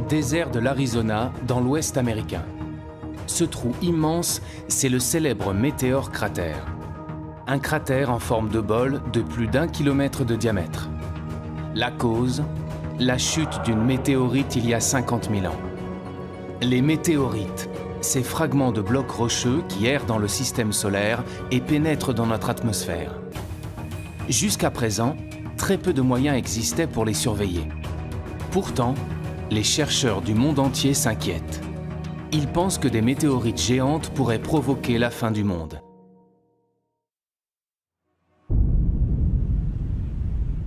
désert de l'Arizona, dans l'ouest américain. Ce trou immense, c'est le célèbre météore cratère. Un cratère en forme de bol de plus d'1 kilomètre de diamètre. La cause, la chute d'une météorite il y a 50 000 ans. Les météorites, ces fragments de blocs rocheux qui errent dans le système solaire et pénètrent dans notre atmosphère. Jusqu'à présent, très peu de moyens existaient pour les surveiller. Pourtant, les chercheurs du monde entier s'inquiètent. Ils pensent que des météorites géantes pourraient provoquer la fin du monde.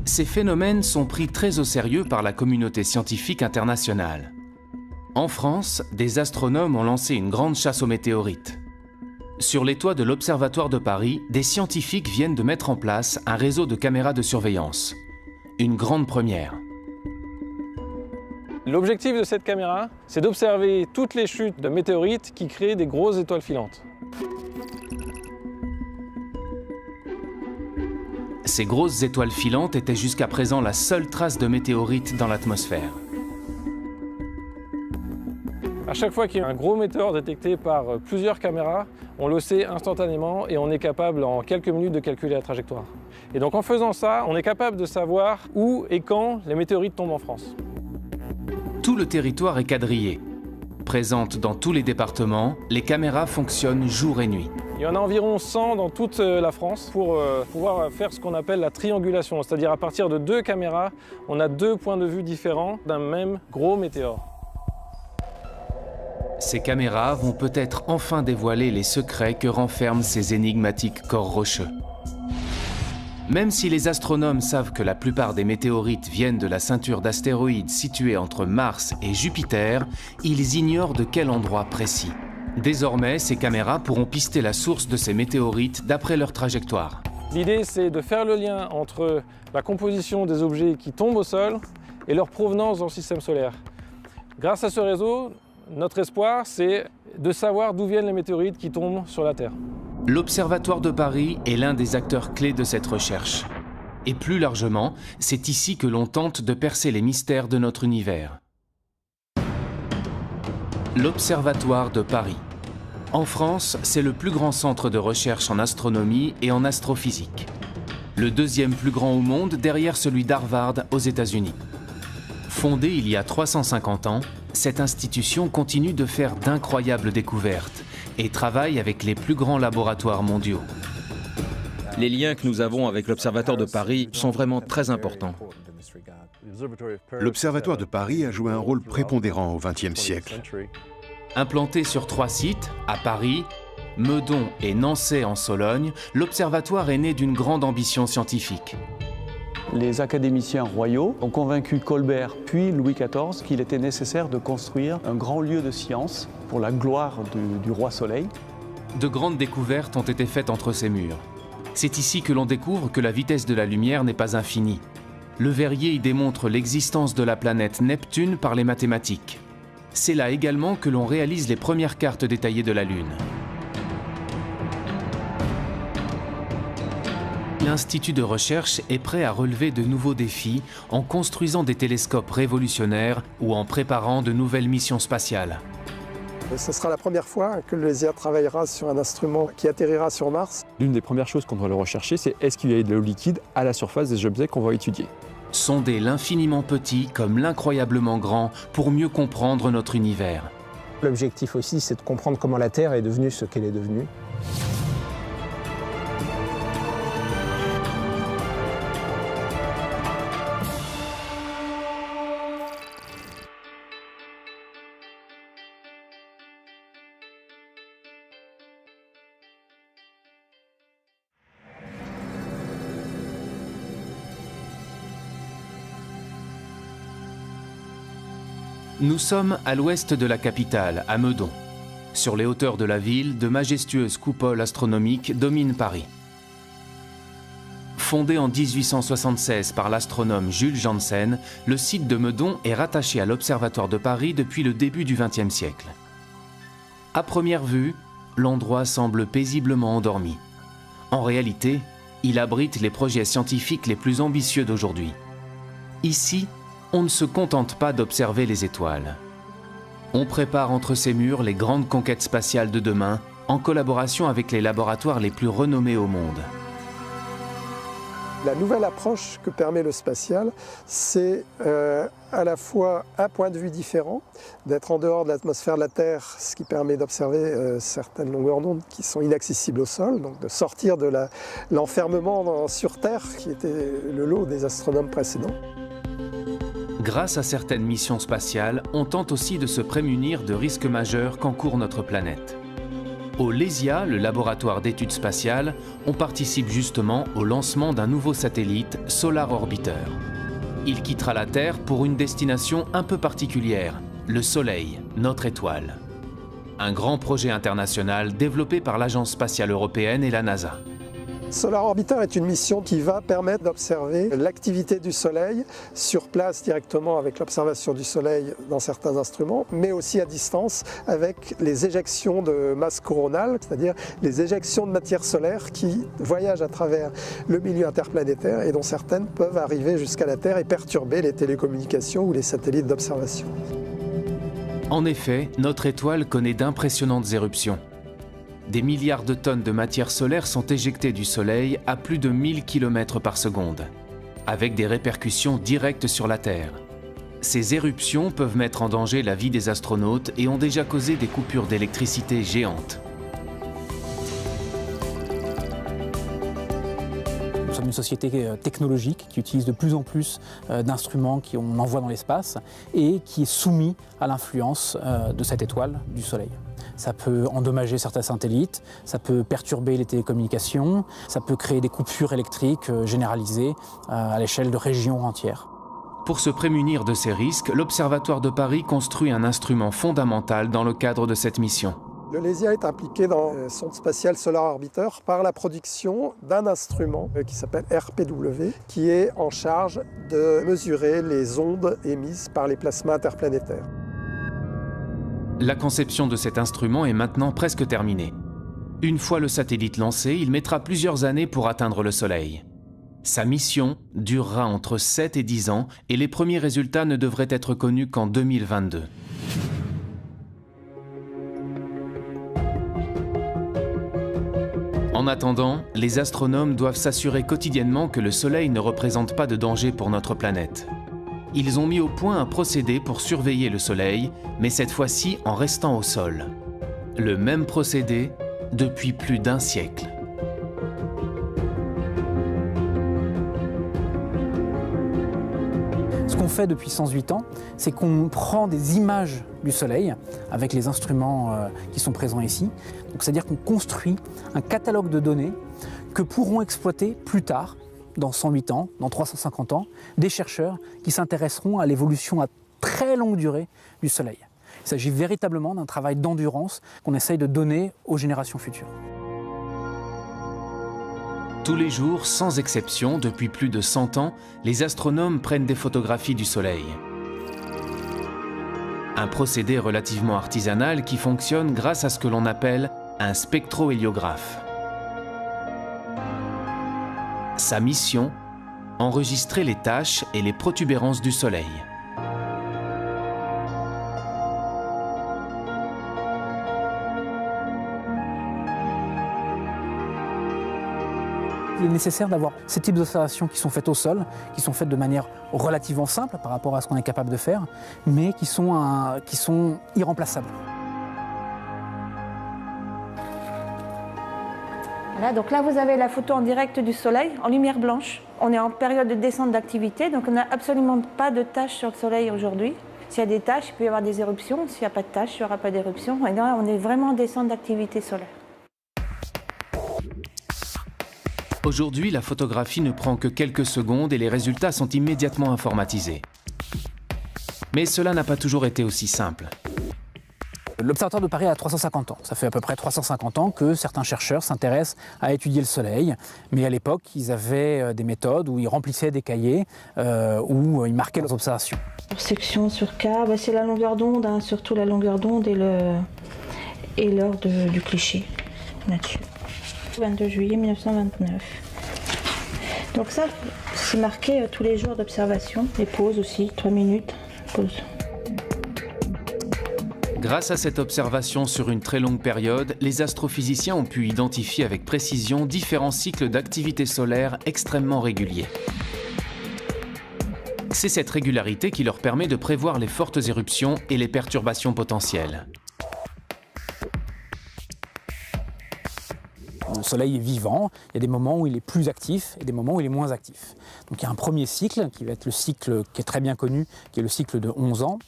Ces phénomènes sont pris très au sérieux par la communauté scientifique internationale. En France, des astronomes ont lancé une grande chasse aux météorites. Sur les toits de l'Observatoire de Paris, des scientifiques viennent de mettre en place un réseau de caméras de surveillance. Une grande première. L'objectif de cette caméra, c'est d'observer toutes les chutes de météorites qui créent des grosses étoiles filantes. Ces grosses étoiles filantes étaient jusqu'à présent la seule trace de météorites dans l'atmosphère. À chaque fois qu'il y a un gros météore détecté par plusieurs caméras, on le sait instantanément et on est capable en quelques minutes de calculer la trajectoire. Et donc en faisant ça, on est capable de savoir où et quand les météorites tombent en France. Tout le territoire est quadrillé. Présentes dans tous les départements, les caméras fonctionnent jour et nuit. Il y en a environ 100 dans toute la France pour pouvoir faire ce qu'on appelle la triangulation. C'est-à-dire à partir de 2 caméras, on a 2 points de vue différents d'un même gros météore. Ces caméras vont peut-être enfin dévoiler les secrets que renferment ces énigmatiques corps rocheux. Même si les astronomes savent que la plupart des météorites viennent de la ceinture d'astéroïdes située entre Mars et Jupiter, ils ignorent de quel endroit précis. Désormais, ces caméras pourront pister la source de ces météorites d'après leur trajectoire. L'idée, c'est de faire le lien entre la composition des objets qui tombent au sol et leur provenance dans le système solaire. Grâce à ce réseau, notre espoir, c'est de savoir d'où viennent les météorites qui tombent sur la Terre. L'Observatoire de Paris est l'un des acteurs clés de cette recherche. Et plus largement, c'est ici que l'on tente de percer les mystères de notre univers. L'Observatoire de Paris. En France, c'est le plus grand centre de recherche en astronomie et en astrophysique. Le deuxième plus grand au monde derrière celui d'Harvard aux États-Unis. Fondée il y a 350 ans, cette institution continue de faire d'incroyables découvertes et travaille avec les plus grands laboratoires mondiaux. Les liens que nous avons avec l'Observatoire de Paris sont vraiment très importants. L'Observatoire de Paris a joué un rôle prépondérant au XXe siècle. Implanté sur 3 sites, à Paris, Meudon et Nançay en Sologne, l'Observatoire est né d'une grande ambition scientifique. Les académiciens royaux ont convaincu Colbert puis Louis XIV qu'il était nécessaire de construire un grand lieu de science pour la gloire du roi Soleil. De grandes découvertes ont été faites entre ces murs. C'est ici que l'on découvre que la vitesse de la lumière n'est pas infinie. Le Verrier y démontre l'existence de la planète Neptune par les mathématiques. C'est là également que l'on réalise les premières cartes détaillées de la Lune. L'Institut de recherche est prêt à relever de nouveaux défis en construisant des télescopes révolutionnaires ou en préparant de nouvelles missions spatiales. Ce sera la première fois que le LESIA travaillera sur un instrument qui atterrira sur Mars. L'une des premières choses qu'on doit le rechercher, c'est est-ce qu'il y a de l'eau liquide à la surface des objets qu'on va étudier. Sonder l'infiniment petit comme l'incroyablement grand pour mieux comprendre notre univers. L'objectif aussi, c'est de comprendre comment la Terre est devenue ce qu'elle est devenue. Nous sommes à l'ouest de la capitale, à Meudon. Sur les hauteurs de la ville, de majestueuses coupoles astronomiques dominent Paris. Fondé en 1876 par l'astronome Jules Janssen, le site de Meudon est rattaché à l'Observatoire de Paris depuis le début du XXe siècle. À première vue, l'endroit semble paisiblement endormi. En réalité, il abrite les projets scientifiques les plus ambitieux d'aujourd'hui. Ici, on ne se contente pas d'observer les étoiles. On prépare entre ces murs les grandes conquêtes spatiales de demain, en collaboration avec les laboratoires les plus renommés au monde. La nouvelle approche que permet le spatial, c'est à la fois un point de vue différent, d'être en dehors de l'atmosphère de la Terre, ce qui permet d'observer certaines longueurs d'onde qui sont inaccessibles au sol, donc de sortir de l'enfermement sur Terre, qui était le lot des astronomes précédents. Grâce à certaines missions spatiales, on tente aussi de se prémunir de risques majeurs qu'encourt notre planète. Au LESIA, le laboratoire d'études spatiales, on participe justement au lancement d'un nouveau satellite, Solar Orbiter. Il quittera la Terre pour une destination un peu particulière, le Soleil, notre étoile. Un grand projet international développé par l'Agence spatiale européenne et la NASA. Solar Orbiter est une mission qui va permettre d'observer l'activité du Soleil sur place directement avec l'observation du Soleil dans certains instruments, mais aussi à distance avec les éjections de masse coronale, c'est-à-dire les éjections de matière solaire qui voyagent à travers le milieu interplanétaire et dont certaines peuvent arriver jusqu'à la Terre et perturber les télécommunications ou les satellites d'observation. En effet, notre étoile connaît d'impressionnantes éruptions. Des milliards de tonnes de matière solaire sont éjectées du Soleil à plus de 1000 km par seconde, avec des répercussions directes sur la Terre. Ces éruptions peuvent mettre en danger la vie des astronautes et ont déjà causé des coupures d'électricité géantes. Nous sommes une société technologique qui utilise de plus en plus d'instruments qu'on envoie dans l'espace et qui est soumis à l'influence de cette étoile du Soleil. Ça peut endommager certains satellites, ça peut perturber les télécommunications, ça peut créer des coupures électriques généralisées à l'échelle de régions entières. Pour se prémunir de ces risques, l'Observatoire de Paris construit un instrument fondamental dans le cadre de cette mission. Le LESIA est impliqué dans le sonde spatiale Solar Orbiter par la production d'un instrument qui s'appelle RPW, qui est en charge de mesurer les ondes émises par les plasmas interplanétaires. La conception de cet instrument est maintenant presque terminée. Une fois le satellite lancé, il mettra plusieurs années pour atteindre le Soleil. Sa mission durera entre 7 et 10 ans et les premiers résultats ne devraient être connus qu'en 2022. En attendant, les astronomes doivent s'assurer quotidiennement que le Soleil ne représente pas de danger pour notre planète. Ils ont mis au point un procédé pour surveiller le Soleil, mais cette fois-ci en restant au sol. Le même procédé depuis plus d'un siècle. Ce qu'on fait depuis 108 ans, c'est qu'on prend des images du Soleil avec les instruments qui sont présents ici. C'est-à-dire qu'on construit un catalogue de données que pourront exploiter plus tard, dans 108 ans, dans 350 ans, des chercheurs qui s'intéresseront à l'évolution à très longue durée du Soleil. Il s'agit véritablement d'un travail d'endurance qu'on essaye de donner aux générations futures. Tous les jours, sans exception, depuis plus de 100 ans, les astronomes prennent des photographies du Soleil. Un procédé relativement artisanal qui fonctionne grâce à ce que l'on appelle un spectrohéliographe. Sa mission, enregistrer les taches et les protubérances du Soleil. Il est nécessaire d'avoir ces types d'observations qui sont faites au sol, qui sont faites de manière relativement simple par rapport à ce qu'on est capable de faire, mais qui sont irremplaçables. Voilà, donc là vous avez la photo en direct du Soleil, en lumière blanche. On est en période de descente d'activité, donc on n'a absolument pas de taches sur le Soleil aujourd'hui. S'il y a des taches, il peut y avoir des éruptions. S'il n'y a pas de taches, il n'y aura pas d'éruption. Et là, on est vraiment en descente d'activité solaire. Aujourd'hui, la photographie ne prend que quelques secondes et les résultats sont immédiatement informatisés. Mais cela n'a pas toujours été aussi simple. L'Observatoire de Paris a 350 ans. Ça fait à peu près 350 ans que certains chercheurs s'intéressent à étudier le Soleil. Mais à l'époque, ils avaient des méthodes où ils remplissaient des cahiers, où ils marquaient leurs observations. Section sur K, c'est la longueur d'onde, hein, surtout la longueur d'onde et l'heure du cliché là-dessus. 22 juillet 1929. Donc ça, c'est marqué tous les jours d'observation. Les pauses aussi, 3 minutes, pause. Grâce à cette observation sur une très longue période, les astrophysiciens ont pu identifier avec précision différents cycles d'activité solaire extrêmement réguliers. C'est cette régularité qui leur permet de prévoir les fortes éruptions et les perturbations potentielles. Le Soleil est vivant, il y a des moments où il est plus actif et des moments où il est moins actif. Donc il y a un premier cycle qui va être le cycle qui est très bien connu, qui est le cycle de 11 ans,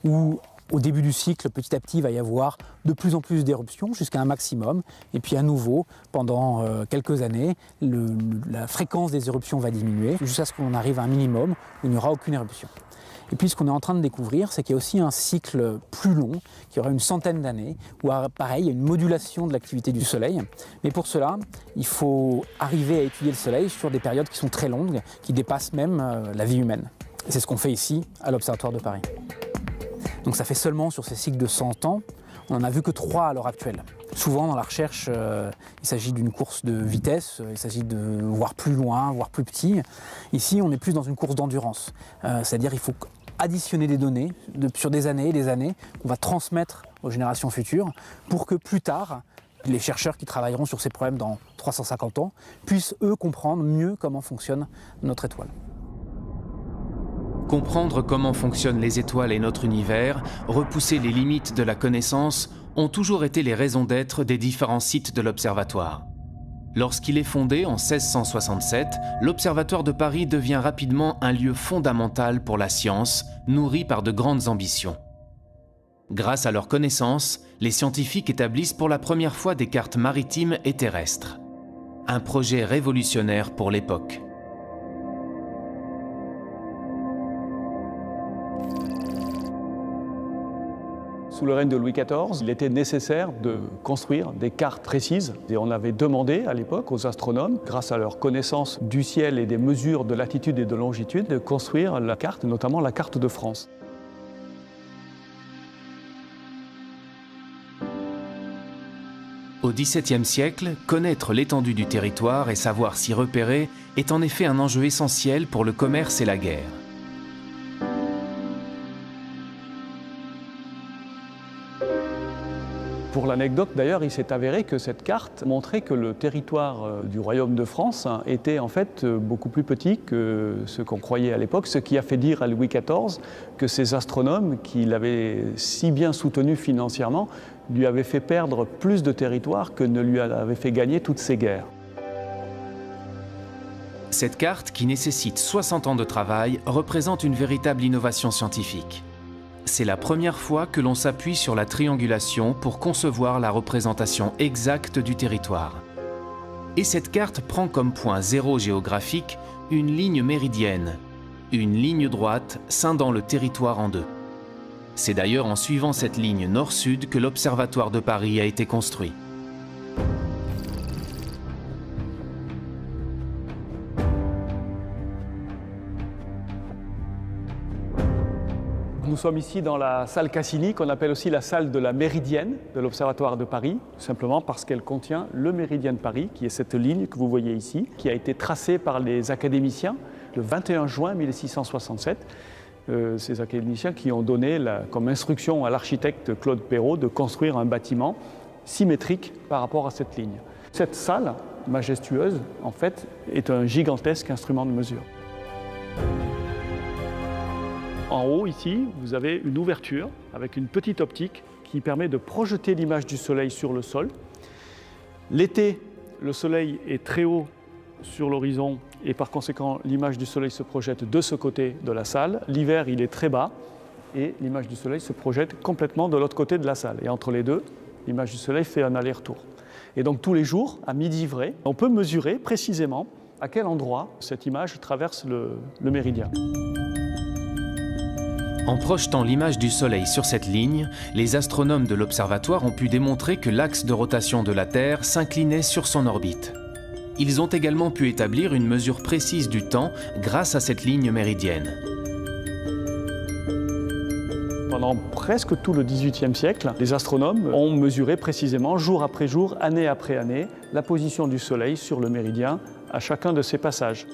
où au début du cycle, petit à petit, il va y avoir de plus en plus d'éruptions jusqu'à un maximum. Et puis à nouveau, pendant quelques années, la fréquence des éruptions va diminuer jusqu'à ce qu'on arrive à un minimum où il n'y aura aucune éruption. Et puis ce qu'on est en train de découvrir, c'est qu'il y a aussi un cycle plus long, qui aura une centaine d'années, où pareil, il y a une modulation de l'activité du Soleil. Mais pour cela, il faut arriver à étudier le Soleil sur des périodes qui sont très longues, qui dépassent même la vie humaine. Et c'est ce qu'on fait ici, à l'Observatoire de Paris. Donc ça fait seulement sur ces cycles de 100 ans, on n'en a vu que 3 à l'heure actuelle. Souvent dans la recherche, il s'agit d'une course de vitesse, il s'agit de voir plus loin, voir plus petit. Ici, on est plus dans une course d'endurance, c'est-à-dire qu'il faut additionner des données sur des années et des années qu'on va transmettre aux générations futures pour que plus tard, les chercheurs qui travailleront sur ces problèmes dans 350 ans puissent eux comprendre mieux comment fonctionne notre étoile. Comprendre comment fonctionnent les étoiles et notre univers, repousser les limites de la connaissance, ont toujours été les raisons d'être des différents sites de l'Observatoire. Lorsqu'il est fondé en 1667, l'Observatoire de Paris devient rapidement un lieu fondamental pour la science, nourri par de grandes ambitions. Grâce à leurs connaissances, les scientifiques établissent pour la première fois des cartes maritimes et terrestres. Un projet révolutionnaire pour l'époque. Sous le règne de Louis XIV, il était nécessaire de construire des cartes précises. Et on avait demandé à l'époque aux astronomes, grâce à leur connaissance du ciel et des mesures de latitude et de longitude, de construire la carte, notamment la carte de France. Au XVIIe siècle, connaître l'étendue du territoire et savoir s'y repérer est en effet un enjeu essentiel pour le commerce et la guerre. Pour l'anecdote d'ailleurs, il s'est avéré que cette carte montrait que le territoire du royaume de France était en fait beaucoup plus petit que ce qu'on croyait à l'époque, ce qui a fait dire à Louis XIV que ces astronomes qui l'avaient si bien soutenu financièrement lui avaient fait perdre plus de territoire que ne lui avaient fait gagner toutes ces guerres. Cette carte, qui nécessite 60 ans de travail, représente une véritable innovation scientifique. C'est la première fois que l'on s'appuie sur la triangulation pour concevoir la représentation exacte du territoire. Et cette carte prend comme point zéro géographique une ligne méridienne, une ligne droite scindant le territoire en deux. C'est d'ailleurs en suivant cette ligne nord-sud que l'Observatoire de Paris a été construit. Nous sommes ici dans la salle Cassini, qu'on appelle aussi la salle de la Méridienne de l'Observatoire de Paris, tout simplement parce qu'elle contient le méridien de Paris, qui est cette ligne que vous voyez ici, qui a été tracée par les académiciens le 21 juin 1667. Ces académiciens qui ont donné comme instruction à l'architecte Claude Perrault de construire un bâtiment symétrique par rapport à cette ligne. Cette salle majestueuse, en fait, est un gigantesque instrument de mesure. En haut, ici, vous avez une ouverture avec une petite optique qui permet de projeter l'image du Soleil sur le sol. L'été, le Soleil est très haut sur l'horizon et par conséquent, l'image du Soleil se projette de ce côté de la salle. L'hiver, il est très bas et l'image du Soleil se projette complètement de l'autre côté de la salle. Et entre les deux, l'image du Soleil fait un aller-retour. Et donc tous les jours, à midi vrai, on peut mesurer précisément à quel endroit cette image traverse le méridien. En projetant l'image du Soleil sur cette ligne, les astronomes de l'observatoire ont pu démontrer que l'axe de rotation de la Terre s'inclinait sur son orbite. Ils ont également pu établir une mesure précise du temps grâce à cette ligne méridienne. Pendant presque tout le XVIIIe siècle, les astronomes ont mesuré précisément, jour après jour, année après année, la position du Soleil sur le méridien à chacun de ses passages.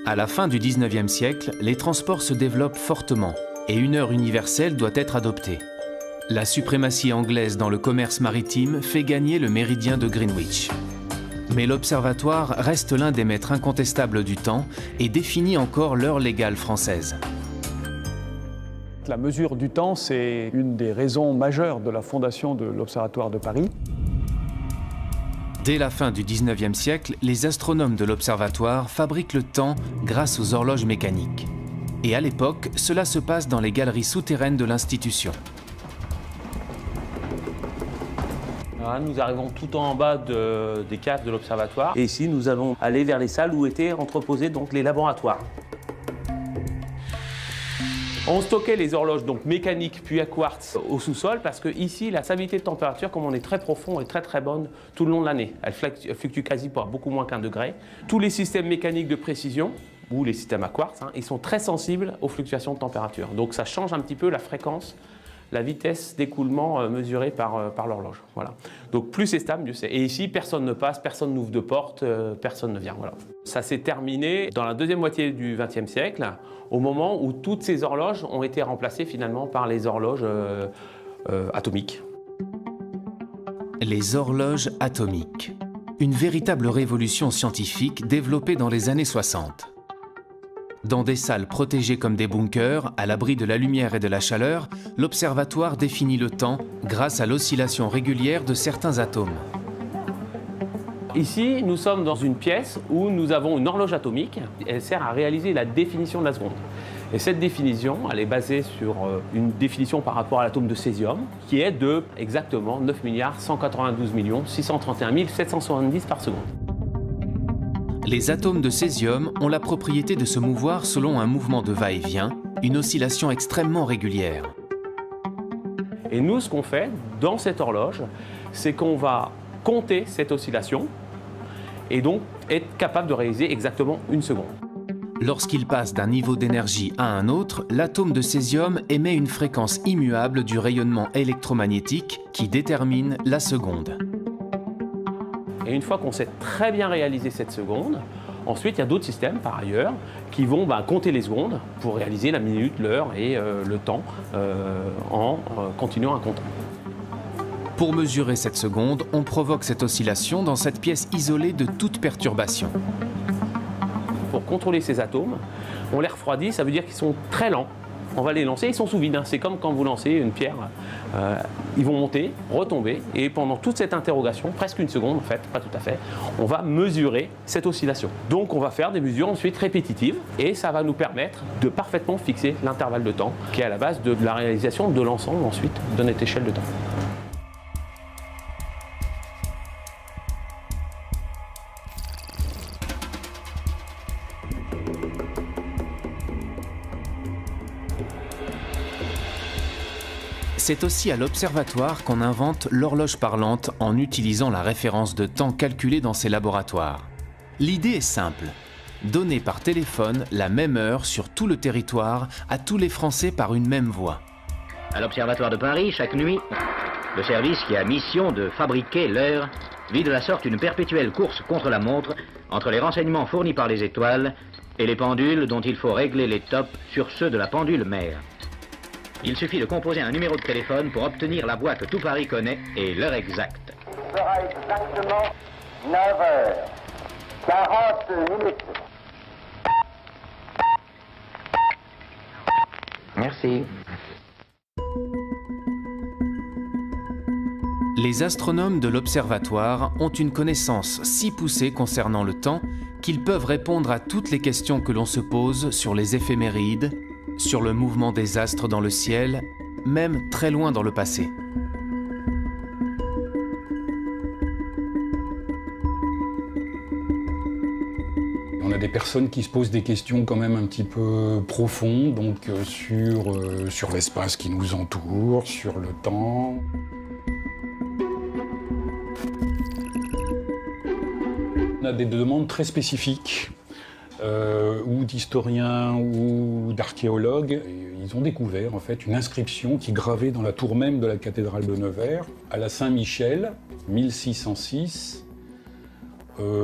À la fin du XIXe siècle, les transports se développent fortement et une heure universelle doit être adoptée. La suprématie anglaise dans le commerce maritime fait gagner le méridien de Greenwich. Mais l'observatoire reste l'un des maîtres incontestables du temps et définit encore l'heure légale française. La mesure du temps, c'est une des raisons majeures de la fondation de l'Observatoire de Paris. Dès la fin du 19e siècle, les astronomes de l'observatoire fabriquent le temps grâce aux horloges mécaniques. Et à l'époque, cela se passe dans les galeries souterraines de l'institution. Là, nous arrivons tout en bas des caves de l'observatoire. Et ici, nous allons aller vers les salles où étaient entreposés donc, les laboratoires. On stockait les horloges donc mécaniques puis à quartz au sous-sol parce que ici la stabilité de température, comme on est très profond, est très bonne tout le long de l'année. Elle fluctue quasi pour beaucoup moins qu'1 degré. Tous les systèmes mécaniques de précision ou les systèmes à quartz, ils sont très sensibles aux fluctuations de température. Donc ça change un petit peu la fréquence, la vitesse d'écoulement mesurée par l'horloge. Voilà. Donc plus c'est stable, mieux c'est. Et ici, personne ne passe, personne n'ouvre de porte, personne ne vient. Voilà. Ça s'est terminé dans la deuxième moitié du XXe siècle, au moment où toutes ces horloges ont été remplacées finalement par les horloges atomiques. Les horloges atomiques. Une véritable révolution scientifique développée dans les années 60. Dans des salles protégées comme des bunkers, à l'abri de la lumière et de la chaleur, l'observatoire définit le temps grâce à l'oscillation régulière de certains atomes. Ici, nous sommes dans une pièce où nous avons une horloge atomique. Elle sert à réaliser la définition de la seconde. Et cette définition, elle est basée sur une définition par rapport à l'atome de césium, qui est de exactement 9 192 631 770 par seconde. Les atomes de césium ont la propriété de se mouvoir selon un mouvement de va-et-vient, une oscillation extrêmement régulière. Et nous, ce qu'on fait dans cette horloge, c'est qu'on va compter cette oscillation et donc être capable de réaliser exactement une seconde. Lorsqu'il passe d'un niveau d'énergie à un autre, l'atome de césium émet une fréquence immuable du rayonnement électromagnétique qui détermine la seconde. Et une fois qu'on sait très bien réaliser cette seconde, ensuite il y a d'autres systèmes par ailleurs qui vont compter les secondes pour réaliser la minute, l'heure et le temps en continuant à compter. Pour mesurer cette seconde, on provoque cette oscillation dans cette pièce isolée de toute perturbation. Pour contrôler ces atomes, on les refroidit, ça veut dire qu'ils sont très lents. On va les lancer, ils sont sous vide. C'est comme quand vous lancez une pierre. Ils vont monter, retomber, et pendant toute cette interrogation, presque une seconde en fait, pas tout à fait, on va mesurer cette oscillation. Donc on va faire des mesures ensuite répétitives, et ça va nous permettre de parfaitement fixer l'intervalle de temps, qui est à la base de la réalisation de l'ensemble ensuite de notre échelle de temps. C'est aussi à l'observatoire qu'on invente l'horloge parlante en utilisant la référence de temps calculée dans ses laboratoires. L'idée est simple, donner par téléphone la même heure sur tout le territoire à tous les Français par une même voie. À l'Observatoire de Paris, chaque nuit, le service qui a mission de fabriquer l'heure vit de la sorte une perpétuelle course contre la montre entre les renseignements fournis par les étoiles et les pendules dont il faut régler les tops sur ceux de la pendule mère. Il suffit de composer un numéro de téléphone pour obtenir la voix que tout Paris connaît et l'heure exacte. Il sera exactement 9h40. Merci. Les astronomes de l'observatoire ont une connaissance si poussée concernant le temps qu'ils peuvent répondre à toutes les questions que l'on se pose sur les éphémérides, sur le mouvement des astres dans le ciel, même très loin dans le passé. On a des personnes qui se posent des questions quand même un petit peu profondes, donc sur l'espace qui nous entoure, sur le temps. On a des demandes très spécifiques, ou d'historiens ou d'archéologues. Ils ont découvert en fait une inscription qui gravée dans la tour même de la cathédrale de Nevers, à la Saint-Michel, 1606,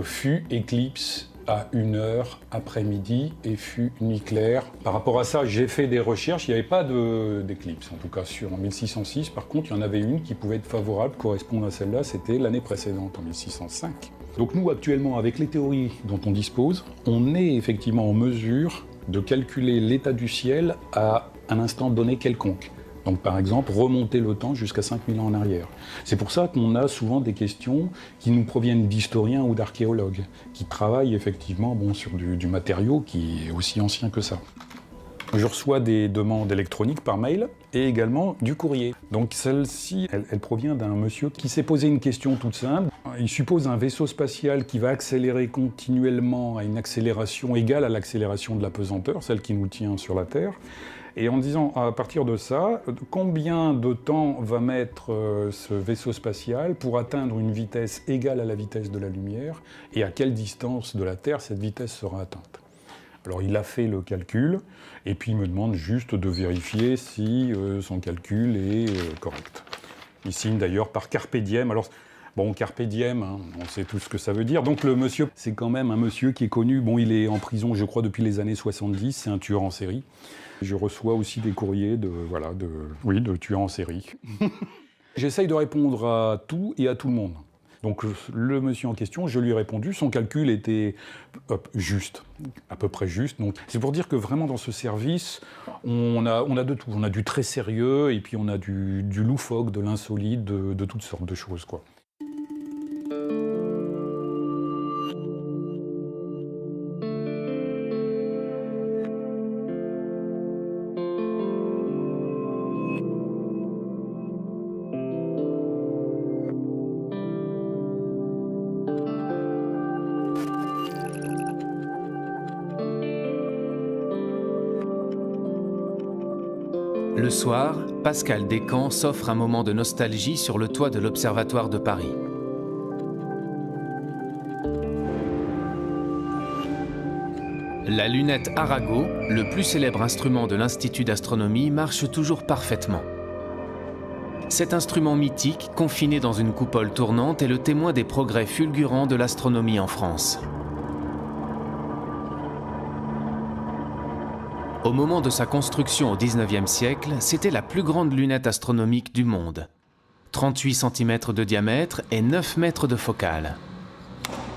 fut éclipse à 1h après-midi et fut nuit claire. Par rapport à ça, j'ai fait des recherches, il n'y avait pas d'éclipse, en tout cas en 1606. Par contre, il y en avait une qui pouvait être favorable, correspondre à celle-là, c'était l'année précédente, en 1605. Donc nous, actuellement, avec les théories dont on dispose, on est effectivement en mesure de calculer l'état du ciel à un instant donné quelconque. Donc par exemple, remonter le temps jusqu'à 5000 ans en arrière. C'est pour ça qu'on a souvent des questions qui nous proviennent d'historiens ou d'archéologues, qui travaillent effectivement sur du matériau qui est aussi ancien que ça. Je reçois des demandes électroniques par mail et également du courrier. Donc celle-ci, elle provient d'un monsieur qui s'est posé une question toute simple. Il suppose un vaisseau spatial qui va accélérer continuellement à une accélération égale à l'accélération de la pesanteur, celle qui nous tient sur la Terre. Et en disant, à partir de ça, combien de temps va mettre ce vaisseau spatial pour atteindre une vitesse égale à la vitesse de la lumière, et à quelle distance de la Terre cette vitesse sera atteinte. Alors il a fait le calcul, et puis il me demande juste de vérifier si son calcul est correct. Il signe d'ailleurs par Carpe Diem. Alors, bon, Carpe Diem, hein, on sait tout ce que ça veut dire. Donc le monsieur, c'est quand même un monsieur qui est connu. Bon, il est en prison, je crois, depuis les années 70, c'est un tueur en série. Je reçois aussi des courriers de tueurs en série. J'essaye de répondre à tout et à tout le monde. Donc le monsieur en question, je lui ai répondu, son calcul était juste, à peu près juste. Donc c'est pour dire que vraiment dans ce service, on a de tout. On a du très sérieux et puis on a du loufoque, de l'insolite, de toutes sortes de choses, quoi. Le soir, Pascal Descamps s'offre un moment de nostalgie sur le toit de l'Observatoire de Paris. La lunette Arago, le plus célèbre instrument de l'Institut d'astronomie, marche toujours parfaitement. Cet instrument mythique, confiné dans une coupole tournante, est le témoin des progrès fulgurants de l'astronomie en France. Au moment de sa construction au XIXe siècle, c'était la plus grande lunette astronomique du monde. 38 cm de diamètre et 9 mètres de focale.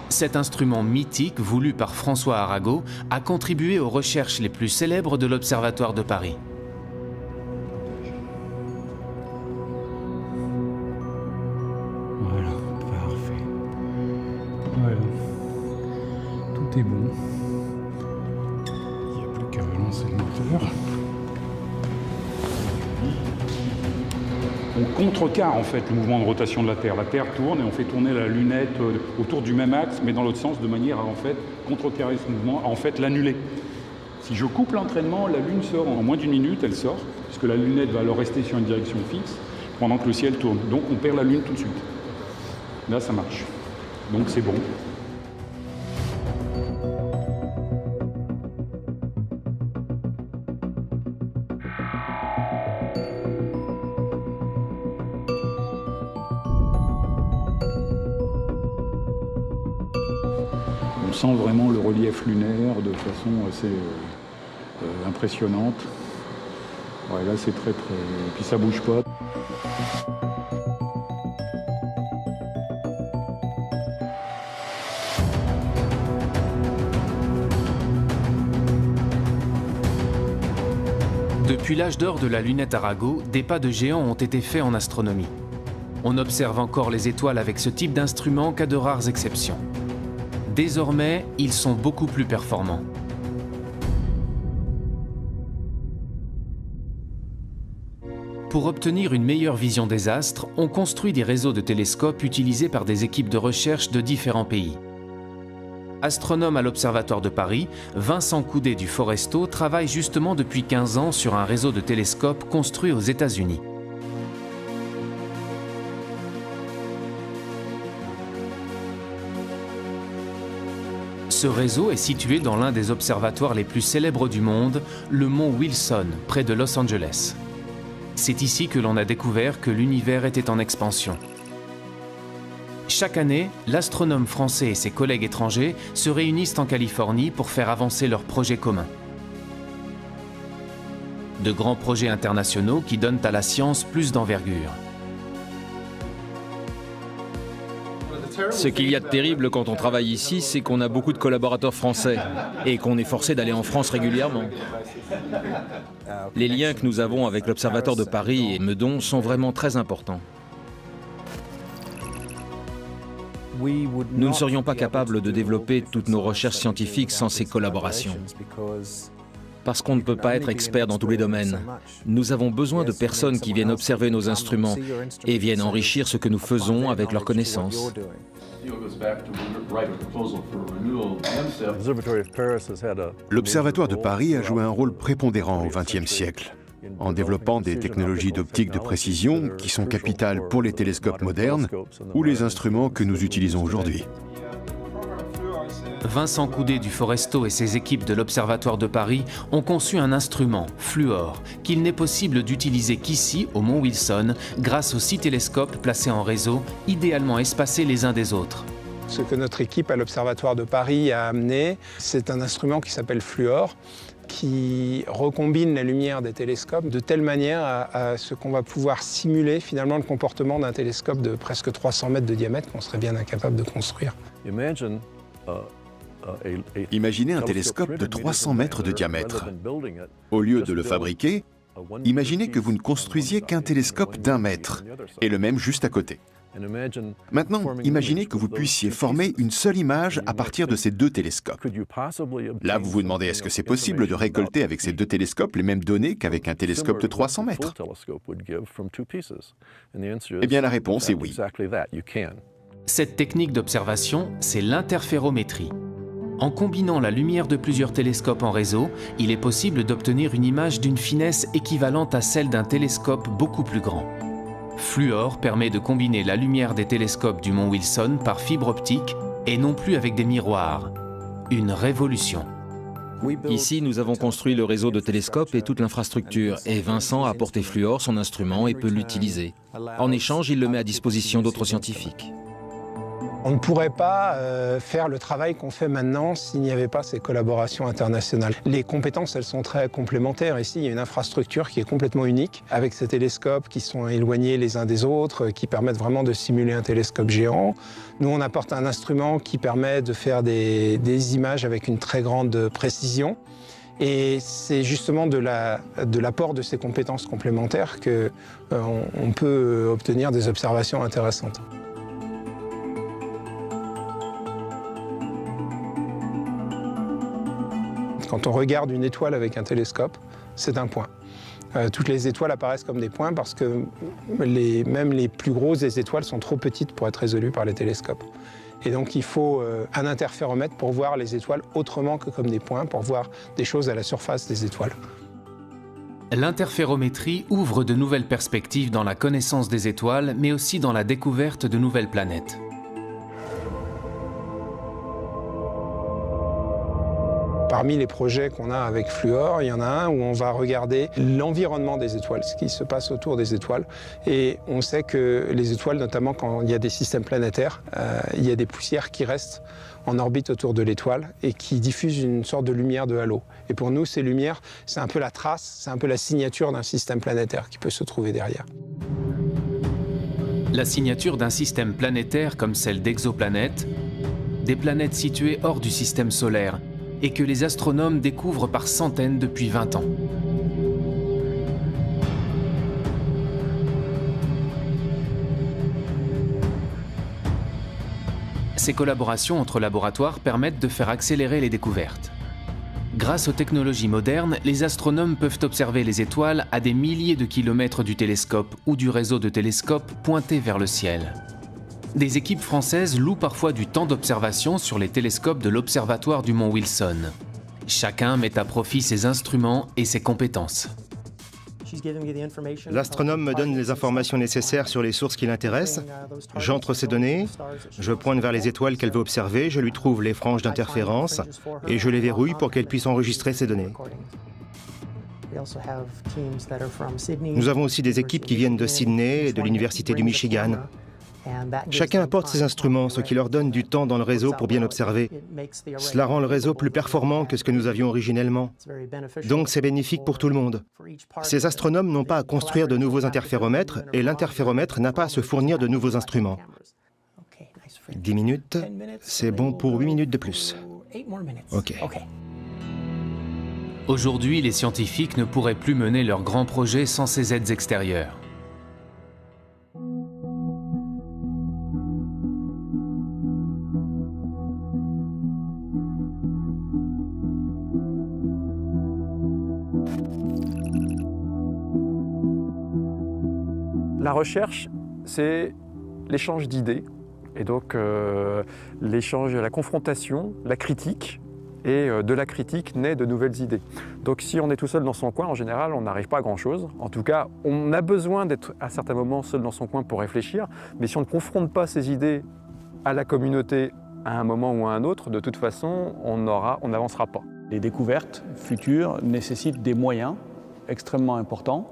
Cet instrument mythique, voulu par François Arago, a contribué aux recherches les plus célèbres de l'Observatoire de Paris. Voilà, parfait. Voilà. Tout est bon. Qu'à relancer le moteur. On contrecarre en fait le mouvement de rotation de la Terre. La Terre tourne et on fait tourner la lunette autour du même axe, mais dans l'autre sens, de manière à en fait contrecarrer ce mouvement, à en fait l'annuler. Si je coupe l'entraînement, la Lune sort en moins d'une minute, elle sort, puisque la lunette va alors rester sur une direction fixe pendant que le ciel tourne. Donc on perd la Lune tout de suite. Là, ça marche. Donc c'est bon. On sent vraiment le relief lunaire de façon assez impressionnante. Ouais, là, c'est très... Et puis ça bouge pas. Depuis l'âge d'or de la lunette Arago, des pas de géants ont été faits en astronomie. On observe encore les étoiles avec ce type d'instrument qu'à de rares exceptions. Désormais, ils sont beaucoup plus performants. Pour obtenir une meilleure vision des astres, on construit des réseaux de télescopes utilisés par des équipes de recherche de différents pays. Astronome à l'Observatoire de Paris, Vincent Coudet du Foresto travaille justement depuis 15 ans sur un réseau de télescopes construit aux États-Unis. Ce réseau est situé dans l'un des observatoires les plus célèbres du monde, le mont Wilson, près de Los Angeles. C'est ici que l'on a découvert que l'univers était en expansion. Chaque année, l'astronome français et ses collègues étrangers se réunissent en Californie pour faire avancer leurs projets communs. De grands projets internationaux qui donnent à la science plus d'envergure. Ce qu'il y a de terrible quand on travaille ici, c'est qu'on a beaucoup de collaborateurs français et qu'on est forcé d'aller en France régulièrement. Les liens que nous avons avec l'Observatoire de Paris et Meudon sont vraiment très importants. Nous ne serions pas capables de développer toutes nos recherches scientifiques sans ces collaborations. Parce qu'on ne peut pas être expert dans tous les domaines. Nous avons besoin de personnes qui viennent observer nos instruments et viennent enrichir ce que nous faisons avec leurs connaissances. L'Observatoire de Paris a joué un rôle prépondérant au XXe siècle, en développant des technologies d'optique de précision qui sont capitales pour les télescopes modernes ou les instruments que nous utilisons aujourd'hui. Vincent Coudet du Foresto et ses équipes de l'Observatoire de Paris ont conçu un instrument, Fluor, qu'il n'est possible d'utiliser qu'ici, au Mont Wilson, grâce aux 6 télescopes placés en réseau, idéalement espacés les uns des autres. Ce que notre équipe à l'Observatoire de Paris a amené, c'est un instrument qui s'appelle Fluor, qui recombine la lumière des télescopes de telle manière à ce qu'on va pouvoir simuler finalement le comportement d'un télescope de presque 300 mètres de diamètre qu'on serait bien incapable de construire. Imaginez un télescope de 300 mètres de diamètre. Au lieu de le fabriquer, imaginez que vous ne construisiez qu'un télescope d'1 mètre, et le même juste à côté. Maintenant, imaginez que vous puissiez former une seule image à partir de ces 2 télescopes. Là, vous vous demandez, est-ce que c'est possible de récolter avec ces 2 télescopes les mêmes données qu'avec un télescope de 300 mètres? Eh bien, la réponse est oui. Cette technique d'observation, c'est l'interférométrie. En combinant la lumière de plusieurs télescopes en réseau, il est possible d'obtenir une image d'une finesse équivalente à celle d'un télescope beaucoup plus grand. Fluor permet de combiner la lumière des télescopes du Mont Wilson par fibre optique et non plus avec des miroirs. Une révolution. Ici, nous avons construit le réseau de télescopes et toute l'infrastructure, et Vincent a apporté Fluor, son instrument, et peut l'utiliser. En échange, il le met à disposition d'autres scientifiques. On ne pourrait pas faire le travail qu'on fait maintenant s'il n'y avait pas ces collaborations internationales. Les compétences, elles sont très complémentaires. Ici, il y a une infrastructure qui est complètement unique, avec ces télescopes qui sont éloignés les uns des autres, qui permettent vraiment de simuler un télescope géant. Nous, on apporte un instrument qui permet de faire des images avec une très grande précision. Et c'est justement de l'apport de ces compétences complémentaires qu'on peut obtenir des observations intéressantes. Quand on regarde une étoile avec un télescope, c'est un point. Toutes les étoiles apparaissent comme des points parce que même les plus grosses des étoiles sont trop petites pour être résolues par les télescopes. Et donc il faut un interféromètre pour voir les étoiles autrement que comme des points, pour voir des choses à la surface des étoiles. L'interférométrie ouvre de nouvelles perspectives dans la connaissance des étoiles, mais aussi dans la découverte de nouvelles planètes. Parmi les projets qu'on a avec Fluor, il y en a un où on va regarder l'environnement des étoiles, ce qui se passe autour des étoiles. Et on sait que les étoiles, notamment quand il y a des systèmes planétaires, il y a des poussières qui restent en orbite autour de l'étoile et qui diffusent une sorte de lumière de halo. Et pour nous, ces lumières, c'est un peu la trace, c'est un peu la signature d'un système planétaire qui peut se trouver derrière. La signature d'un système planétaire comme celle d'exoplanètes, des planètes situées hors du système solaire, et que les astronomes découvrent par centaines depuis 20 ans. Ces collaborations entre laboratoires permettent de faire accélérer les découvertes. Grâce aux technologies modernes, les astronomes peuvent observer les étoiles à des milliers de kilomètres du télescope ou du réseau de télescopes pointés vers le ciel. Des équipes françaises louent parfois du temps d'observation sur les télescopes de l'Observatoire du Mont Wilson. Chacun met à profit ses instruments et ses compétences. L'astronome me donne les informations nécessaires sur les sources qui l'intéressent. J'entre ces données, je pointe vers les étoiles qu'elle veut observer, je lui trouve les franges d'interférence et je les verrouille pour qu'elle puisse enregistrer ces données. Nous avons aussi des équipes qui viennent de Sydney et de l'Université du Michigan. Chacun apporte ses instruments, ce qui leur donne du temps dans le réseau pour bien observer. Cela rend le réseau plus performant que ce que nous avions originellement. Donc c'est bénéfique pour tout le monde. Ces astronomes n'ont pas à construire de nouveaux interféromètres et l'interféromètre n'a pas à se fournir de nouveaux instruments. 10 minutes, c'est bon pour 8 minutes de plus. OK. Aujourd'hui, les scientifiques ne pourraient plus mener leurs grands projets sans ces aides extérieures. La recherche, c'est l'échange d'idées, et donc l'échange, la confrontation, la critique, et de la critique naît de nouvelles idées. Donc si on est tout seul dans son coin, en général, on n'arrive pas à grand-chose. En tout cas, on a besoin d'être à certains moments seul dans son coin pour réfléchir, mais si on ne confronte pas ces idées à la communauté à un moment ou à un autre, de toute façon, on n'avancera pas. Les découvertes futures nécessitent des moyens extrêmement importants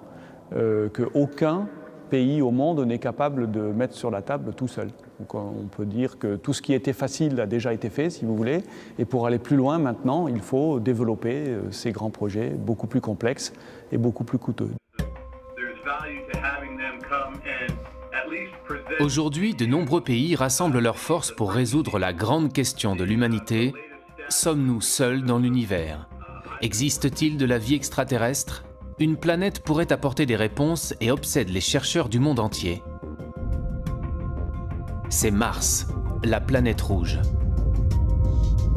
qu'aucun pays au monde n'est capable de mettre sur la table tout seul. Donc on peut dire que tout ce qui était facile a déjà été fait, si vous voulez, et pour aller plus loin maintenant, il faut développer ces grands projets beaucoup plus complexes et beaucoup plus coûteux. Aujourd'hui, de nombreux pays rassemblent leurs forces pour résoudre la grande question de l'humanité. Sommes-nous seuls dans l'univers? Existe-t-il de la vie extraterrestre? Une planète pourrait apporter des réponses et obsède les chercheurs du monde entier. C'est Mars, la planète rouge.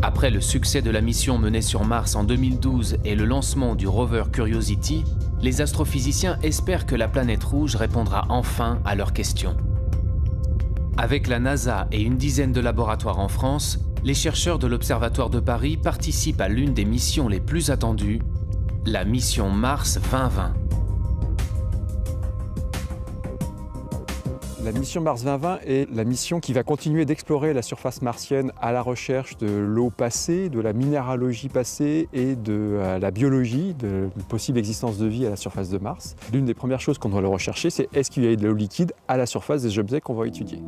Après le succès de la mission menée sur Mars en 2012 et le lancement du rover Curiosity, les astrophysiciens espèrent que la planète rouge répondra enfin à leurs questions. Avec la NASA et une dizaine de laboratoires en France, les chercheurs de l'Observatoire de Paris participent à l'une des missions les plus attendues, la mission Mars 2020. La mission Mars 2020 est la mission qui va continuer d'explorer la surface martienne à la recherche de l'eau passée, de la minéralogie passée et de la biologie, de la possible existence de vie à la surface de Mars. L'une des premières choses qu'on doit rechercher, c'est est-ce qu'il y a de l'eau liquide à la surface des objets qu'on va étudier.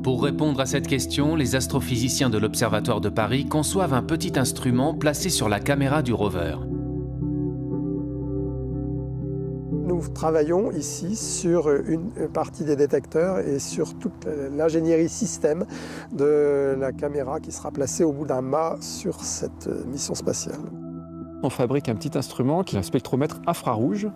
Pour répondre à cette question, les astrophysiciens de l'Observatoire de Paris conçoivent un petit instrument placé sur la caméra du rover. Nous travaillons ici sur une partie des détecteurs et sur toute l'ingénierie système de la caméra qui sera placée au bout d'un mât sur cette mission spatiale. On fabrique un petit instrument qui est un spectromètre infrarouge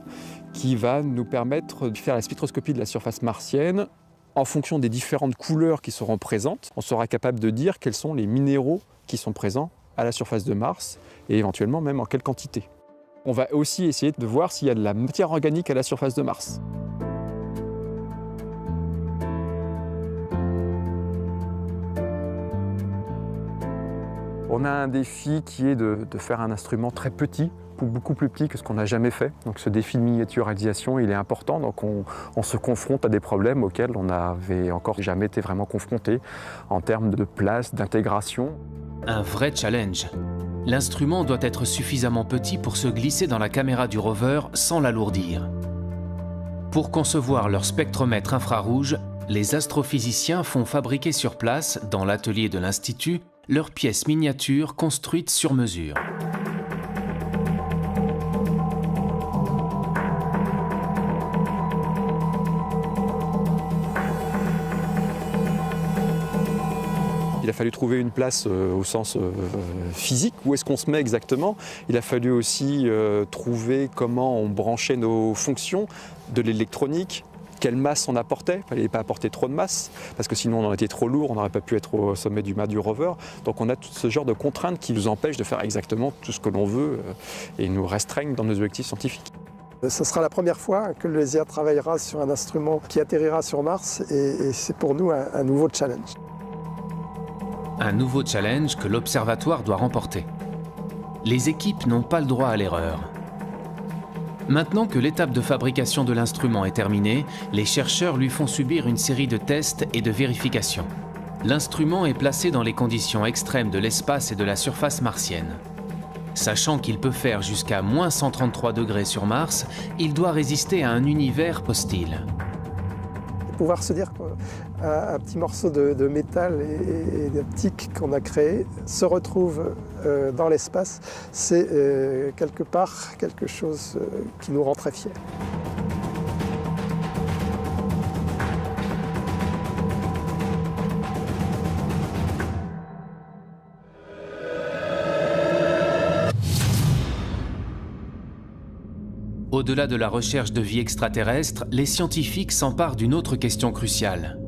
qui va nous permettre de faire la spectroscopie de la surface martienne. En fonction des différentes couleurs qui seront présentes, on sera capable de dire quels sont les minéraux qui sont présents à la surface de Mars et éventuellement même en quelle quantité. On va aussi essayer de voir s'il y a de la matière organique à la surface de Mars. On a un défi qui est de faire un instrument très petit, beaucoup plus petit que ce qu'on n'a jamais fait. Donc ce défi de miniaturisation, il est important. Donc on se confronte à des problèmes auxquels on n'avait encore jamais été vraiment confronté en termes de place, d'intégration. Un vrai challenge. L'instrument doit être suffisamment petit pour se glisser dans la caméra du rover sans l'alourdir. Pour concevoir leur spectromètre infrarouge, les astrophysiciens font fabriquer sur place, dans l'atelier de l'Institut, leurs pièces miniatures construites sur mesure. Il a fallu trouver une place au sens physique, où est-ce qu'on se met exactement. Il a fallu aussi trouver comment on branchait nos fonctions, de l'électronique, quelle masse on apportait. Il ne fallait pas apporter trop de masse, parce que sinon on aurait été trop lourd, on n'aurait pas pu être au sommet du mât du rover. Donc on a tout ce genre de contraintes qui nous empêchent de faire exactement tout ce que l'on veut et nous restreignent dans nos objectifs scientifiques. Ce sera la première fois que le LESIA travaillera sur un instrument qui atterrira sur Mars et c'est pour nous un nouveau challenge. Un nouveau challenge que l'Observatoire doit remporter. Les équipes n'ont pas le droit à l'erreur. Maintenant que l'étape de fabrication de l'instrument est terminée, les chercheurs lui font subir une série de tests et de vérifications. L'instrument est placé dans les conditions extrêmes de l'espace et de la surface martienne. Sachant qu'il peut faire jusqu'à moins 133 degrés sur Mars, il doit résister à un univers hostile. pouvoir se dire qu'un petit morceau de métal et d'optique qu'on a créé se retrouve dans l'espace, c'est quelque part quelque chose qui nous rend très fiers. Au-delà de la recherche de vie extraterrestre, les scientifiques s'emparent d'une autre question cruciale.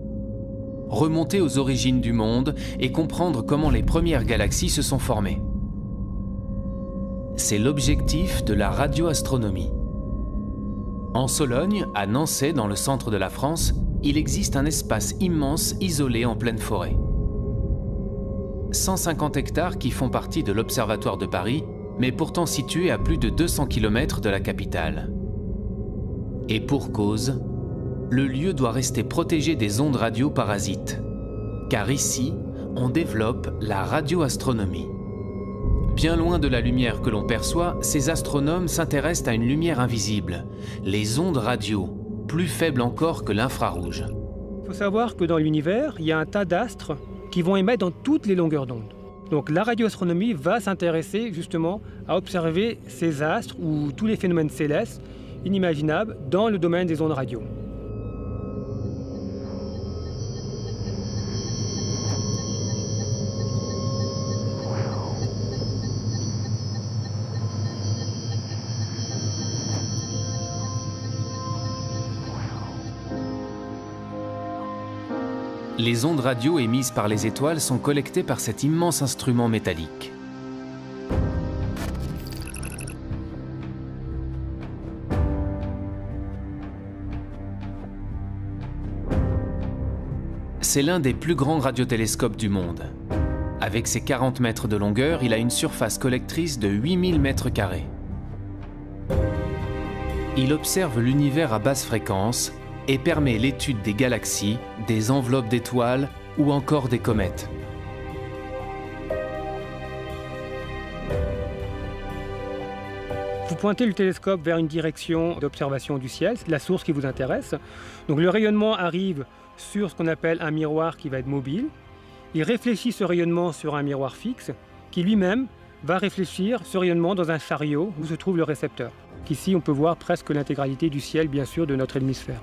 Remonter aux origines du monde et comprendre comment les premières galaxies se sont formées. C'est l'objectif de la radioastronomie. En Sologne, à Nançay, dans le centre de la France, il existe un espace immense isolé en pleine forêt. 150 hectares qui font partie de l'Observatoire de Paris, mais pourtant situé à plus de 200 km de la capitale. Et pour cause, le lieu doit rester protégé des ondes radio parasites. Car ici, on développe la radioastronomie. Bien loin de la lumière que l'on perçoit, ces astronomes s'intéressent à une lumière invisible, les ondes radio, plus faibles encore que l'infrarouge. Il faut savoir que dans l'univers, il y a un tas d'astres qui vont émettre dans toutes les longueurs d'onde. Donc la radioastronomie va s'intéresser justement à observer ces astres ou tous les phénomènes célestes inimaginables dans le domaine des ondes radio. Les ondes radio émises par les étoiles sont collectées par cet immense instrument métallique. C'est l'un des plus grands radiotélescopes du monde. Avec ses 40 mètres de longueur, il a une surface collectrice de 8000 mètres carrés. Il observe l'univers à basse fréquence et permet l'étude des galaxies, des enveloppes d'étoiles ou encore des comètes. Vous pointez le télescope vers une direction d'observation du ciel, c'est la source qui vous intéresse. Donc le rayonnement arrive sur ce qu'on appelle un miroir qui va être mobile. Il réfléchit ce rayonnement sur un miroir fixe qui lui-même va réfléchir ce rayonnement dans un chariot où se trouve le récepteur. Ici, on peut voir presque l'intégralité du ciel, bien sûr, de notre hémisphère.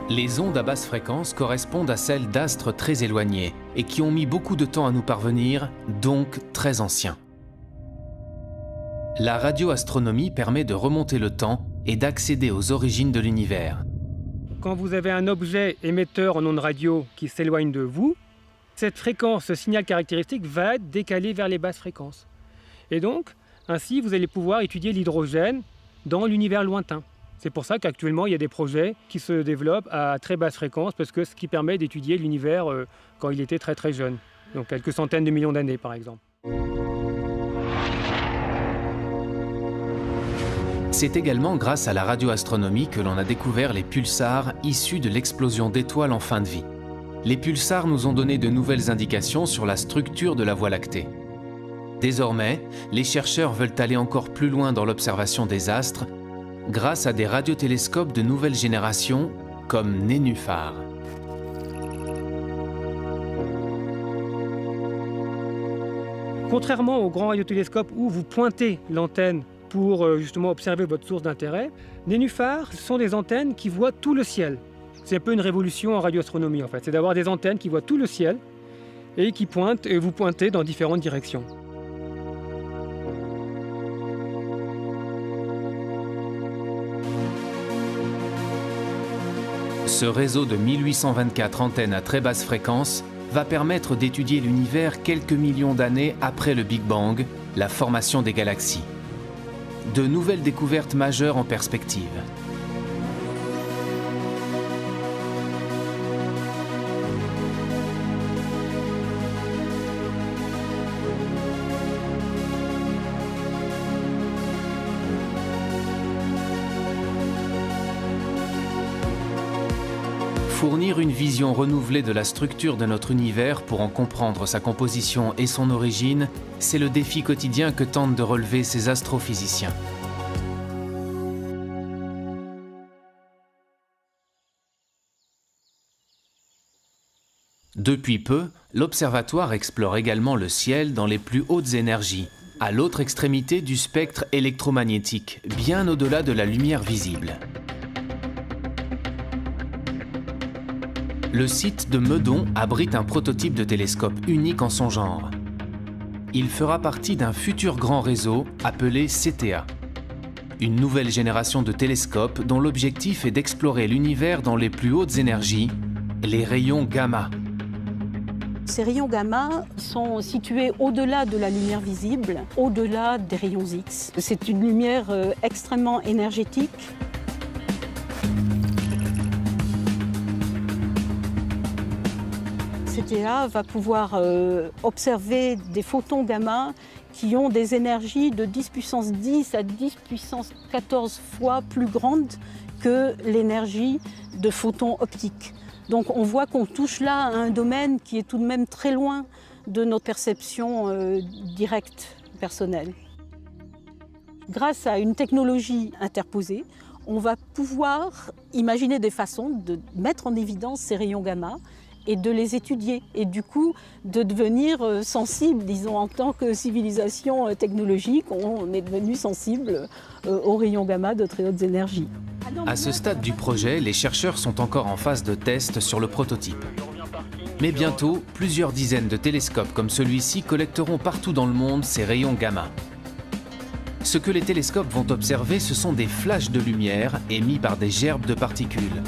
Les ondes à basse fréquence correspondent à celles d'astres très éloignés et qui ont mis beaucoup de temps à nous parvenir, donc très anciens. La radioastronomie permet de remonter le temps et d'accéder aux origines de l'univers. Quand vous avez un objet émetteur en ondes radio qui s'éloigne de vous, cette fréquence, ce signal caractéristique va être décalé vers les basses fréquences. Et donc, ainsi, vous allez pouvoir étudier l'hydrogène dans l'univers lointain. C'est pour ça qu'actuellement, il y a des projets qui se développent à très basse fréquence, parce que ce qui permet d'étudier l'univers quand il était très très jeune, donc quelques centaines de millions d'années par exemple. C'est également grâce à la radioastronomie que l'on a découvert les pulsars issus de l'explosion d'étoiles en fin de vie. Les pulsars nous ont donné de nouvelles indications sur la structure de la Voie lactée. Désormais, les chercheurs veulent aller encore plus loin dans l'observation des astres grâce à des radiotélescopes de nouvelle génération comme Nénuphar. Contrairement aux grands radiotélescopes où vous pointez l'antenne pour justement observer votre source d'intérêt, Nénuphar, ce sont des antennes qui voient tout le ciel. C'est un peu une révolution en radioastronomie en fait, c'est d'avoir des antennes qui voient tout le ciel et qui pointent et vous pointez dans différentes directions. Ce réseau de 1824 antennes à très basse fréquence va permettre d'étudier l'univers quelques millions d'années après le Big Bang, la formation des galaxies. De nouvelles découvertes majeures en perspective. Fournir une vision renouvelée de la structure de notre univers pour en comprendre sa composition et son origine, c'est le défi quotidien que tentent de relever ces astrophysiciens. Depuis peu, l'observatoire explore également le ciel dans les plus hautes énergies, à l'autre extrémité du spectre électromagnétique, bien au-delà de la lumière visible. Le site de Meudon abrite un prototype de télescope unique en son genre. Il fera partie d'un futur grand réseau appelé CTA. Une nouvelle génération de télescopes dont l'objectif est d'explorer l'univers dans les plus hautes énergies, les rayons gamma. Ces rayons gamma sont situés au-delà de la lumière visible, au-delà des rayons X. C'est une lumière extrêmement énergétique. CTA va pouvoir observer des photons gamma qui ont des énergies de 10 puissance 10 à 10 puissance 14 fois plus grandes que l'énergie de photons optiques. Donc on voit qu'on touche là à un domaine qui est tout de même très loin de notre perception directe, personnelle. Grâce à une technologie interposée, on va pouvoir imaginer des façons de mettre en évidence ces rayons gamma et de les étudier, et du coup de devenir sensible, disons, en tant que civilisation technologique, on est devenu sensible aux rayons gamma de très hautes énergies. À ce stade du projet, les chercheurs sont encore en phase de test sur le prototype. Mais bientôt, plusieurs dizaines de télescopes comme celui-ci collecteront partout dans le monde ces rayons gamma. Ce que les télescopes vont observer, ce sont des flashs de lumière émis par des gerbes de particules.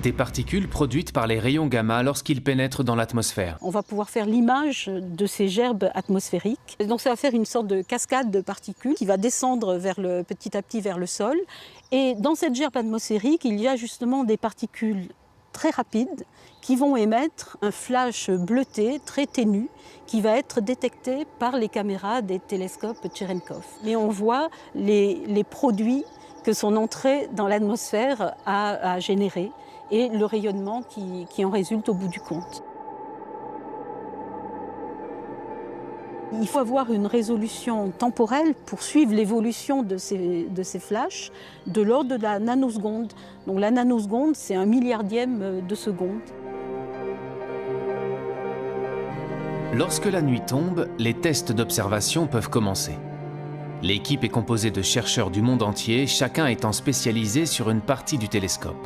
Des particules produites par les rayons gamma lorsqu'ils pénètrent dans l'atmosphère. On va pouvoir faire l'image de ces gerbes atmosphériques. Donc ça va faire une sorte de cascade de particules qui va descendre petit à petit vers le sol. Et dans cette gerbe atmosphérique, il y a justement des particules très rapides qui vont émettre un flash bleuté très ténu qui va être détecté par les caméras des télescopes Cherenkov. Et on voit les produits que son entrée dans l'atmosphère a générés et le rayonnement qui en résulte au bout du compte. Il faut avoir une résolution temporelle pour suivre l'évolution de ces flashs de l'ordre de la nanoseconde. Donc la nanoseconde, c'est 1 milliardième de seconde. Lorsque la nuit tombe, les tests d'observation peuvent commencer. L'équipe est composée de chercheurs du monde entier, chacun étant spécialisé sur une partie du télescope.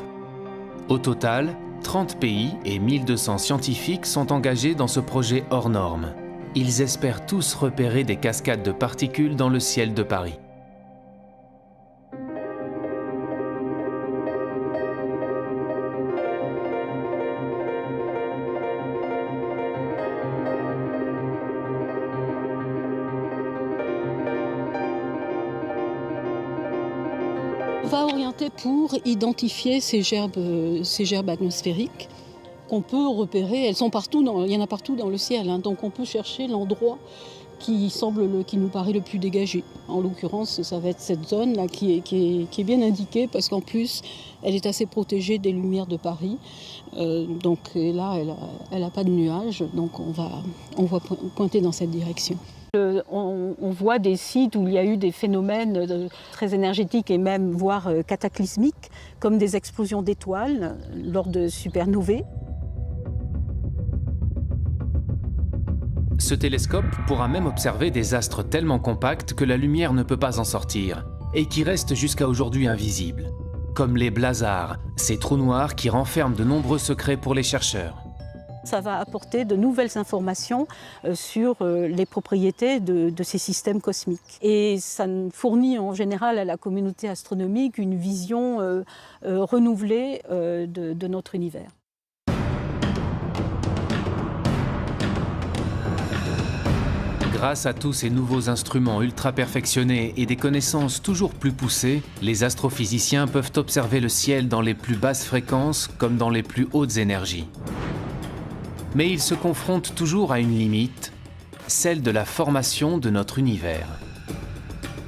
Au total, 30 pays et 1200 scientifiques sont engagés dans ce projet hors norme. Ils espèrent tous repérer des cascades de particules dans le ciel de Paris. On va orienter pour identifier ces gerbes atmosphériques qu'on peut repérer. Elles sont partout, il y en a partout dans le ciel, hein, donc on peut chercher l'endroit qui nous paraît le plus dégagé. En l'occurrence, ça va être cette zone-là qui est bien indiquée parce qu'en plus, elle est assez protégée des lumières de Paris. Donc là, elle n'a pas de nuages, donc on va pointer dans cette direction. On voit des sites où il y a eu des phénomènes très énergétiques et même voire cataclysmiques, comme des explosions d'étoiles lors de supernovae. Ce télescope pourra même observer des astres tellement compacts que la lumière ne peut pas en sortir, et qui restent jusqu'à aujourd'hui invisibles, comme les blazars, ces trous noirs qui renferment de nombreux secrets pour les chercheurs. Ça va apporter de nouvelles informations sur les propriétés de ces systèmes cosmiques. Et ça fournit en général à la communauté astronomique une vision renouvelée de notre univers. Grâce à tous ces nouveaux instruments ultra perfectionnés et des connaissances toujours plus poussées, les astrophysiciens peuvent observer le ciel dans les plus basses fréquences comme dans les plus hautes énergies. Mais ils se confrontent toujours à une limite, celle de la formation de notre univers.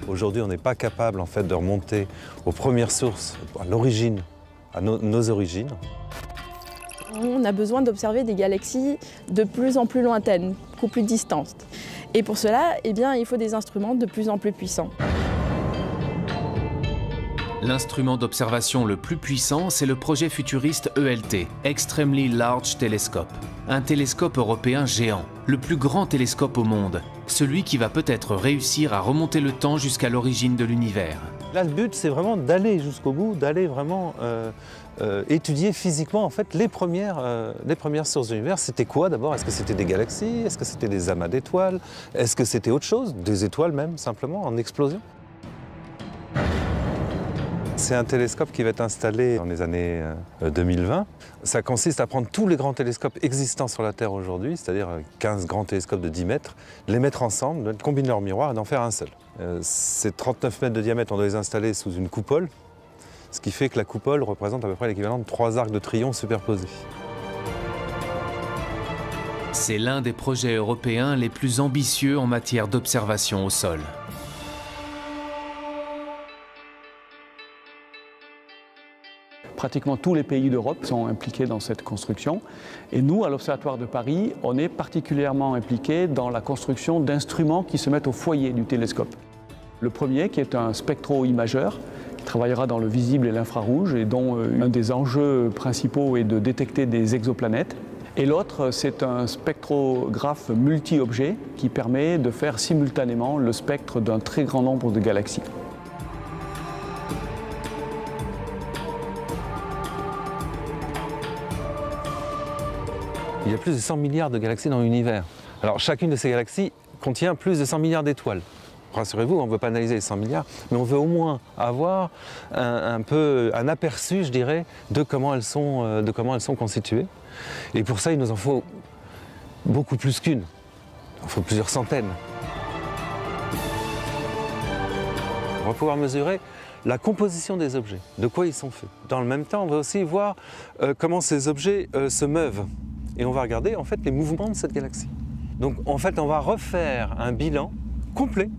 Aujourd'hui, on n'est pas capable en fait de remonter aux premières sources, à l'origine, à nos origines. On a besoin d'observer des galaxies de plus en plus lointaines, beaucoup plus distantes. Et pour cela, il faut des instruments de plus en plus puissants. L'instrument d'observation le plus puissant, c'est le projet futuriste ELT, Extremely Large Telescope. Un télescope européen géant, le plus grand télescope au monde, celui qui va peut-être réussir à remonter le temps jusqu'à l'origine de l'univers. Là, le but, c'est vraiment d'aller jusqu'au bout, d'aller vraiment étudier physiquement en fait, les premières sources de l'univers. C'était quoi d'abord? Est-ce que c'était des galaxies? Est-ce que c'était des amas d'étoiles? Est-ce que c'était autre chose? Des étoiles même, simplement, en explosion? C'est un télescope qui va être installé dans les années 2020. Ça consiste à prendre tous les grands télescopes existants sur la Terre aujourd'hui, c'est-à-dire 15 grands télescopes de 10 mètres, les mettre ensemble, combiner leurs miroirs et d'en faire un seul. Ces 39 mètres de diamètre, on doit les installer sous une coupole, ce qui fait que la coupole représente à peu près l'équivalent de 3 arcs de triomphe superposés. C'est l'un des projets européens les plus ambitieux en matière d'observation au sol. Pratiquement tous les pays d'Europe sont impliqués dans cette construction. Et nous, à l'Observatoire de Paris, on est particulièrement impliqués dans la construction d'instruments qui se mettent au foyer du télescope. Le premier, qui est un spectro-imageur, qui travaillera dans le visible et l'infrarouge, et dont un des enjeux principaux est de détecter des exoplanètes. Et l'autre, c'est un spectrographe multi-objets qui permet de faire simultanément le spectre d'un très grand nombre de galaxies. Il y a plus de 100 milliards de galaxies dans l'univers. Alors chacune de ces galaxies contient plus de 100 milliards d'étoiles. Rassurez-vous, on ne veut pas analyser les 100 milliards, mais on veut au moins avoir un aperçu, je dirais, de comment elles sont constituées. Et pour ça, il nous en faut beaucoup plus qu'une. Il en faut plusieurs centaines. On va pouvoir mesurer la composition des objets, de quoi ils sont faits. Dans le même temps, on va aussi voir comment ces objets se meuvent. Et on va regarder en fait les mouvements de cette galaxie. Donc en fait, on va refaire un bilan complet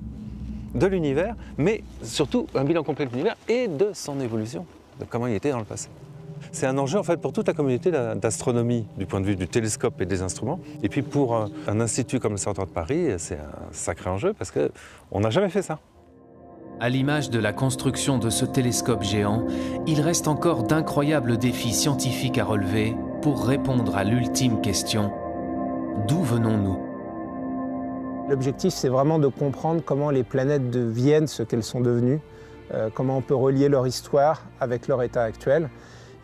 de l'univers, mais surtout un bilan complet de l'univers et de son évolution, de comment il était dans le passé. C'est un enjeu en fait pour toute la communauté d'astronomie du point de vue du télescope et des instruments. Et puis pour un institut comme l'Observatoire de Paris, c'est un sacré enjeu parce qu'on n'a jamais fait ça. À l'image de la construction de ce télescope géant, il reste encore d'incroyables défis scientifiques à relever pour répondre à l'ultime question: d'où venons-nous? L'objectif, c'est vraiment de comprendre comment les planètes deviennent ce qu'elles sont devenues, comment on peut relier leur histoire avec leur état actuel.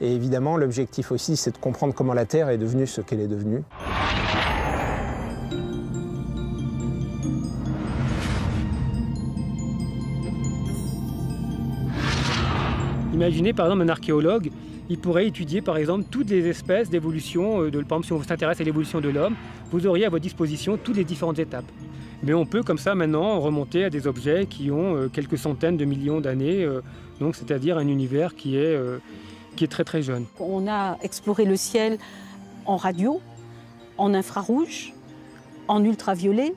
Et évidemment, l'objectif aussi, c'est de comprendre comment la Terre est devenue ce qu'elle est devenue. Imaginez par exemple un archéologue, il pourrait étudier par exemple toutes les espèces d'évolution, par exemple si on s'intéresse à l'évolution de l'homme, vous auriez à votre disposition toutes les différentes étapes. Mais on peut comme ça maintenant remonter à des objets qui ont quelques centaines de millions d'années, donc c'est-à-dire un univers qui est très très jeune. On a exploré le ciel en radio, en infrarouge, en ultraviolet,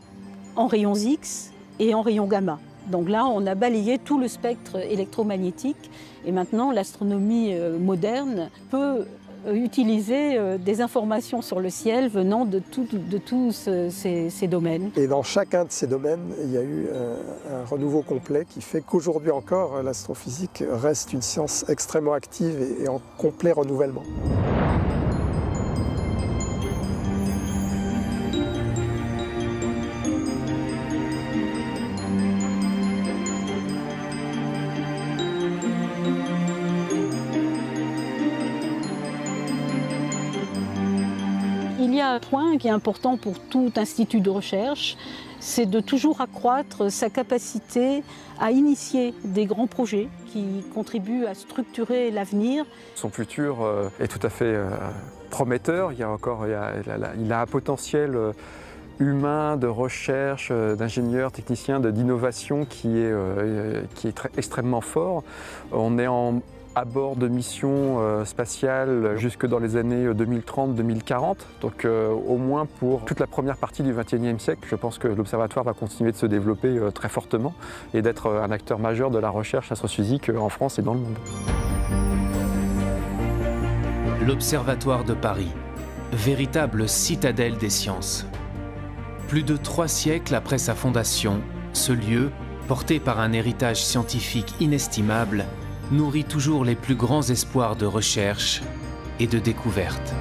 en rayons X et en rayons gamma. Donc là, on a balayé tout le spectre électromagnétique et maintenant l'astronomie moderne peut utiliser des informations sur le ciel venant de tous ces domaines. Et dans chacun de ces domaines, il y a eu un renouveau complet qui fait qu'aujourd'hui encore, l'astrophysique reste une science extrêmement active et en complet renouvellement. Il y a un point qui est important pour tout institut de recherche, c'est de toujours accroître sa capacité à initier des grands projets qui contribuent à structurer l'avenir. Son futur est tout à fait prometteur. Il a un potentiel humain, de recherche, d'ingénieurs, techniciens, d'innovation qui est extrêmement fort. On est à bord de missions spatiales jusque dans les années 2030-2040. Donc au moins pour toute la première partie du XXIe siècle, je pense que l'Observatoire va continuer de se développer très fortement et d'être un acteur majeur de la recherche astrophysique en France et dans le monde. L'Observatoire de Paris, véritable citadelle des sciences. Plus de 3 siècles après sa fondation, ce lieu, porté par un héritage scientifique inestimable, nourrit toujours les plus grands espoirs de recherche et de découverte.